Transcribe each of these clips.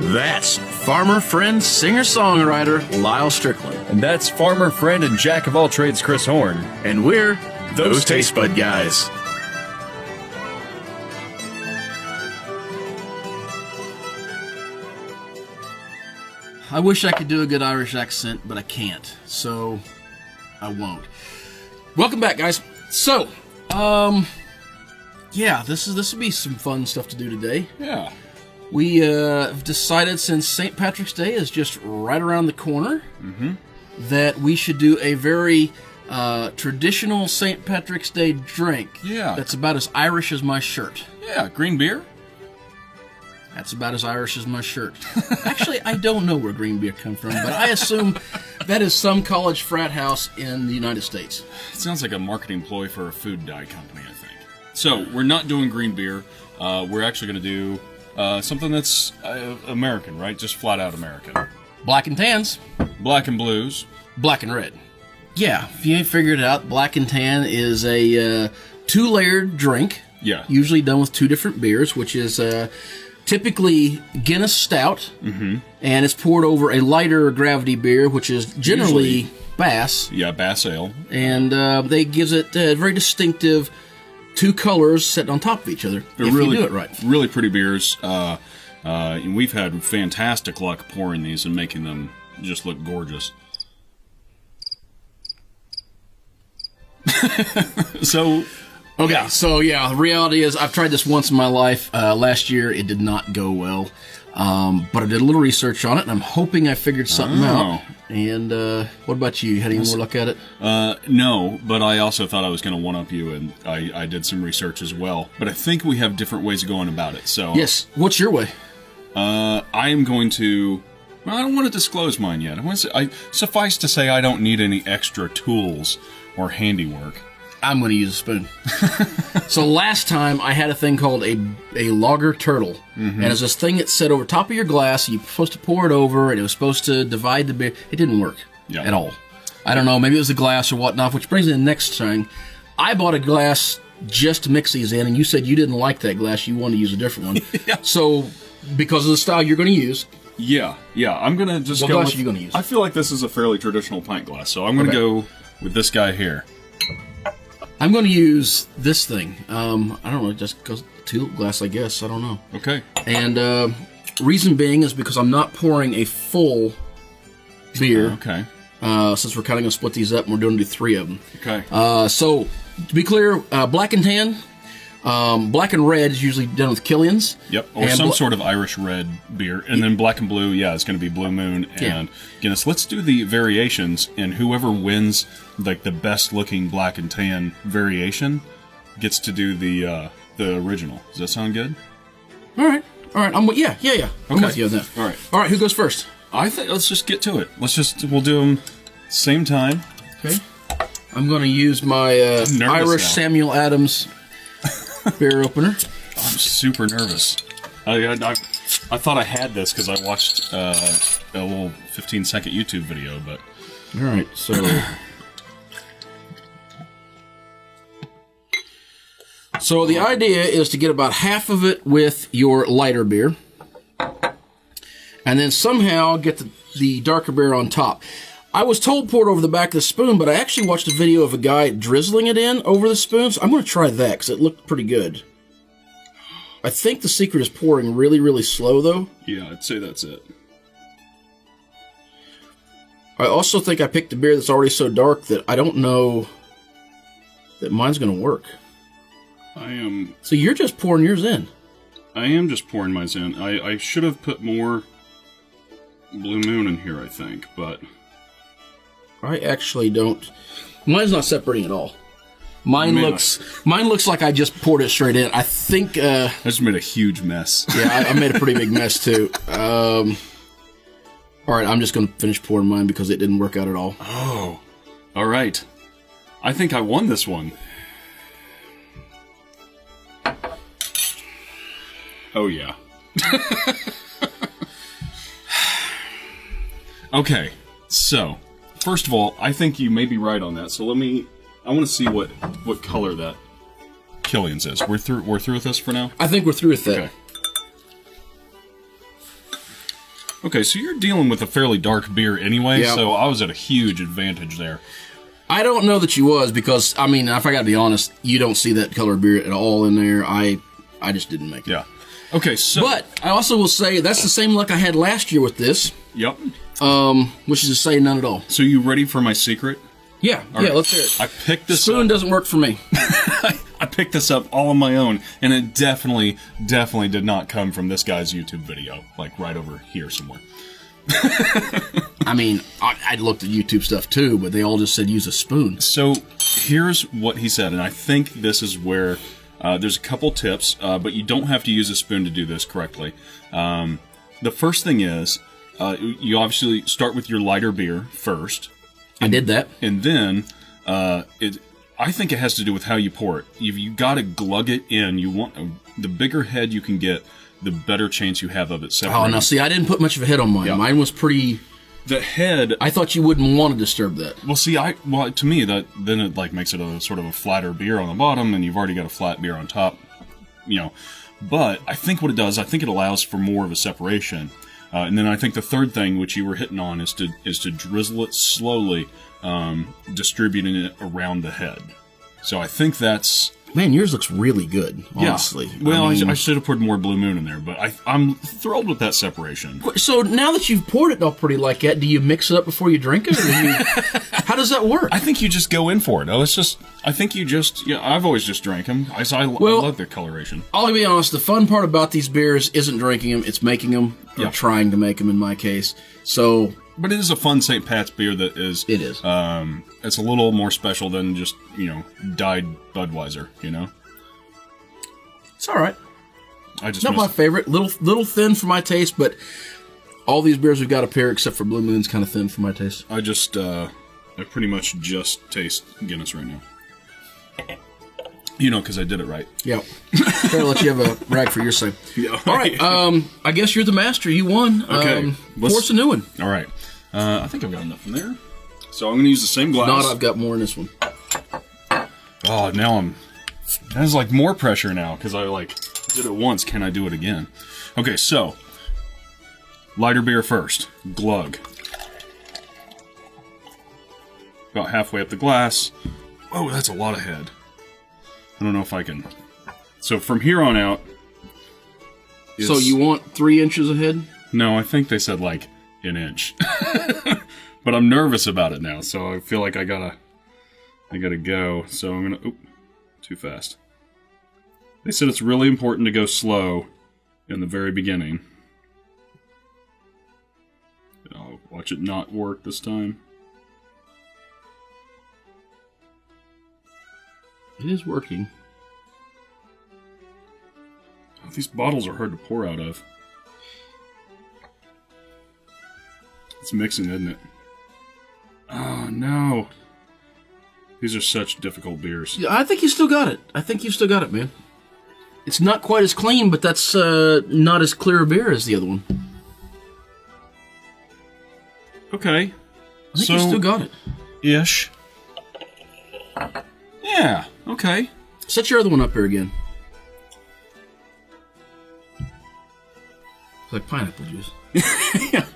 That's farmer friend, singer-songwriter Lyal Strickland. And that's farmer friend and jack of all trades Chris Horn. And we're Those Tastebud Guys. I wish I could do a good Irish accent, but I can't, so I won't. Welcome back, guys. So, yeah, this will be some fun stuff to do today. Yeah. We have decided, since St. Patrick's Day is just right around the corner, that we should do a very traditional St. Patrick's Day drink. Yeah. That's about as Irish as my shirt. Yeah, green beer? That's about as Irish as my shirt. Actually, I don't know where green beer comes from, but I assume that is some college frat house in the United States. It sounds like a marketing ploy for a food dye company, I think. So, we're not doing green beer. We're actually going to do something that's American, right? Just flat out American. Black and tans. Black and blues. Black and red. Yeah, if you ain't figured it out, black and tan is a two-layered drink. Yeah. Usually done with two different beers, which is typically Guinness Stout, and it's poured over a lighter gravity beer, which is generally Bass. Yeah, Bass Ale. And they gives it very distinctive two colors set on top of each other, if you do it right. Really pretty beers. And we've had fantastic luck pouring these and making them just look gorgeous. So... Okay, so yeah, the reality is I've tried this once in my life. Last year, it did not go well. But I did a little research on it, and I'm hoping I figured something out. And what about you? Had any more luck at it? No, but I also thought I was going to one-up you, and I did some research as well. But I think we have different ways of going about it. So yes, what's your way? I am going to... Well, I don't want to disclose mine yet. Suffice to say, I don't need any extra tools or handiwork. I'm going to use a spoon. So last time I had a thing called a lager turtle. And it's this thing that set over top of your glass. You're supposed to pour it over, and it was supposed to divide the beer. It didn't work at all. I don't know. Maybe it was the glass or whatnot, which brings me to the next thing. I bought a glass just to mix these in, and you said you didn't like that glass. You wanted to use a different one. Yeah. So because of the style you're going to use... Yeah. I'm going to just go glass are you going to use? I feel like this is a fairly traditional pint glass, so I'm going to go with this guy here. I'm going to use this thing. I don't know, just goes tulip glass, I guess. I don't know. Okay. And reason being is because I'm not pouring a full beer. Okay. Since we're kind of going to split these up, and we're going to do three of them. Okay. So, to be clear, black and tan. Black and red is usually done with Killian's. Yep, or some sort of Irish red beer. And then black and blue, it's going to be Blue Moon and Guinness. Let's do the variations, and whoever wins like the best looking black and tan variation gets to do the original. Does that sound good? All right. I'm with you on that. All right, who goes first? I think let's just get to it. We'll do them same time. Okay. I'm going to use my Irish now. Samuel Adams beer opener. I'm super nervous. I thought I had this because I watched a little 15-second YouTube video, but... All right, so... So the idea is to get about half of it with your lighter beer, and then somehow get the darker beer on top. I was told pour it over the back of the spoon, but I actually watched a video of a guy drizzling it in over the spoon, so I'm going to try that because it looked pretty good. I think the secret is pouring really, really slow, though. Yeah, I'd say that's it. I also think I picked a beer that's already so dark that I don't know that mine's going to work. So you're just pouring yours in? I am just pouring mine in. I should have put more Blue Moon in here, I think, but... I actually don't. Mine's not separating at all. Mine looks like I just poured it straight in. I think... I just made a huge mess. Yeah, I made a pretty big mess, too. All right, I'm just going to finish pouring mine because it didn't work out at all. Oh, all right. I think I won this one. Oh, yeah. Okay, so, first of all, I think you may be right on that. So I want to see what color that Killian's is. We're through with this for now? I think we're through with that. Okay. Okay, so you're dealing with a fairly dark beer anyway, Yeah. so I was at a huge advantage there. I don't know that you was because, I mean, if I got to be honest, you don't see that color beer at all in there. I just didn't make it. Yeah. Okay, so... But I also will say that's the same luck I had last year with this. Yep. Which is to say none at all. So you ready for my secret? Yeah, right. let's hear it. I picked this Spoon up. doesn't work for me. I picked this up all on my own, and it definitely did not come from this guy's YouTube video, like right over here somewhere. I mean, I looked at YouTube stuff too, but they all just said use a spoon. So here's what he said, and I think this is where there's a couple tips, but you don't have to use a spoon to do this correctly. The first thing is you obviously start with your lighter beer first. I did that. And then I think it has to do with how you pour it. You got to glug it in. You want the bigger head you can get, the better chance you have of it separating. Oh, now see, I didn't put much of a head on mine. Yeah. Mine was pretty... The head... I thought you wouldn't want to disturb that. Well, see, to me, then it like makes it a sort of a flatter beer on the bottom, and you've already got a flat beer on top, But I think what it does, I think it allows for more of a separation. And then I think the third thing, which you were hitting on, is to drizzle it slowly, distributing it around the head. So I think that's... Man, yours looks really good, honestly. Yeah. Well, I mean, I should have put more Blue Moon in there, but I'm thrilled with that separation. So now that you've poured it all pretty like that, do you mix it up before you drink it? How does that work? I think you just go in for it. I've always just drank them. I love their coloration. I'll be honest, the fun part about these beers isn't drinking them, it's making them, or Yeah. trying to make them in my case. So... But it is a fun St. Pat's beer that is... It is. It's a little more special than just, dyed Budweiser, It's all right. I just Not my favorite. Little thin for my taste, but all these beers we've got up here, except for Blue Moon's kind of thin for my taste. I pretty much just taste Guinness right now. Because I did it right. Yeah. Gotta let you have a rag for your sake. Yeah. All right. I guess you're the master. You won. Okay. Pour us a new one. All right. I think I've got enough in there. So I'm going to use the same glass. Not, I've got more in this one. Oh, now that's like more pressure now because I did it once. Can I do it again? Okay, so lighter beer first. Glug. About halfway up the glass. Oh, that's a lot of head. I don't know if I can. So from here on out. So you want 3 inches ahead? No, I think they said an inch. But I'm nervous about it now, so I feel like I gotta go. So I'm gonna. Oop, too fast. They said it's really important to go slow in the very beginning. I'll watch it not work this time. It is working. Oh, these bottles are hard to pour out of. It's mixing, isn't it? Oh, no. These are such difficult beers. Yeah, I think you still got it. Man. It's not quite as clean, but that's not as clear a beer as the other one. Okay. I think you still got it. Ish. Yeah, okay. Set your other one up here again. It's like pineapple juice. Yeah.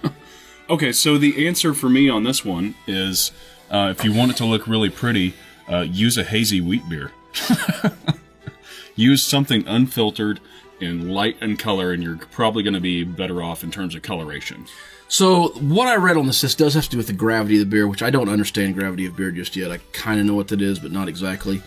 Okay, so the answer for me on this one is if you want it to look really pretty, use a hazy wheat beer. Use something unfiltered and light in color, and you're probably going to be better off in terms of coloration. So what I read on this does have to do with the gravity of the beer, which I don't understand gravity of beer just yet. I kind of know what that is, but not exactly.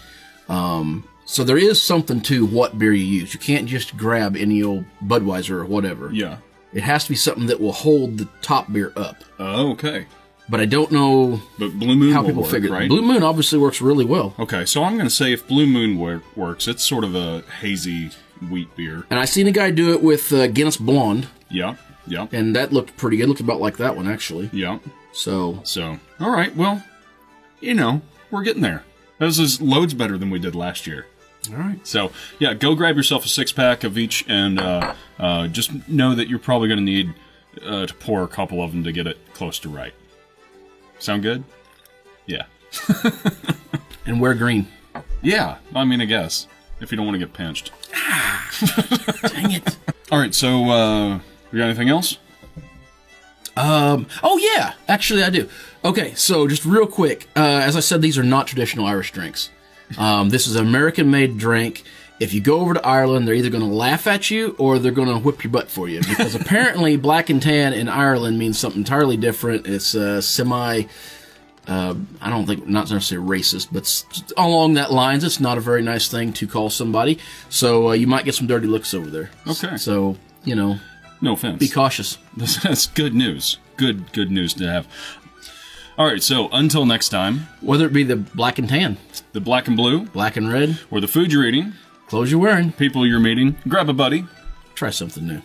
So there is something to what beer you use. You can't just grab any old Budweiser or whatever. Yeah. It has to be something that will hold the top beer up. Oh, okay. But I don't know but Blue Moon how will people work, figure it. right? Blue Moon obviously works really well. Okay, so I'm going to say if Blue Moon works, it's sort of a hazy wheat beer. And I seen a guy do it with Guinness Blonde. Yeah, yeah. And that looked pretty good. It looked about like that one, actually. Yeah. So, all right, well, we're getting there. This is loads better than we did last year. All right. So, yeah, go grab yourself a 6-pack of each, and just know that you're probably going to need to pour a couple of them to get it close to right. Sound good? Yeah. And wear green. Yeah, I mean, I guess. if you don't want to get pinched. Dang it. All right, so you got anything else? Oh yeah, actually I do. Okay, so just real quick, as I said, these are not traditional Irish drinks. This is an American-made drink. If you go over to Ireland, they're either going to laugh at you or they're going to whip your butt for you. Because apparently black and tan in Ireland means something entirely different. It's I don't think, not necessarily racist, but along that lines, it's not a very nice thing to call somebody. So you might get some dirty looks over there. Okay. So, no offense. Be cautious. That's good news. Good news to have. All right, so until next time. Whether it be the black and tan, the black and blue, black and red, or the food you're eating, clothes you're wearing, people you're meeting, grab a buddy. Try something new.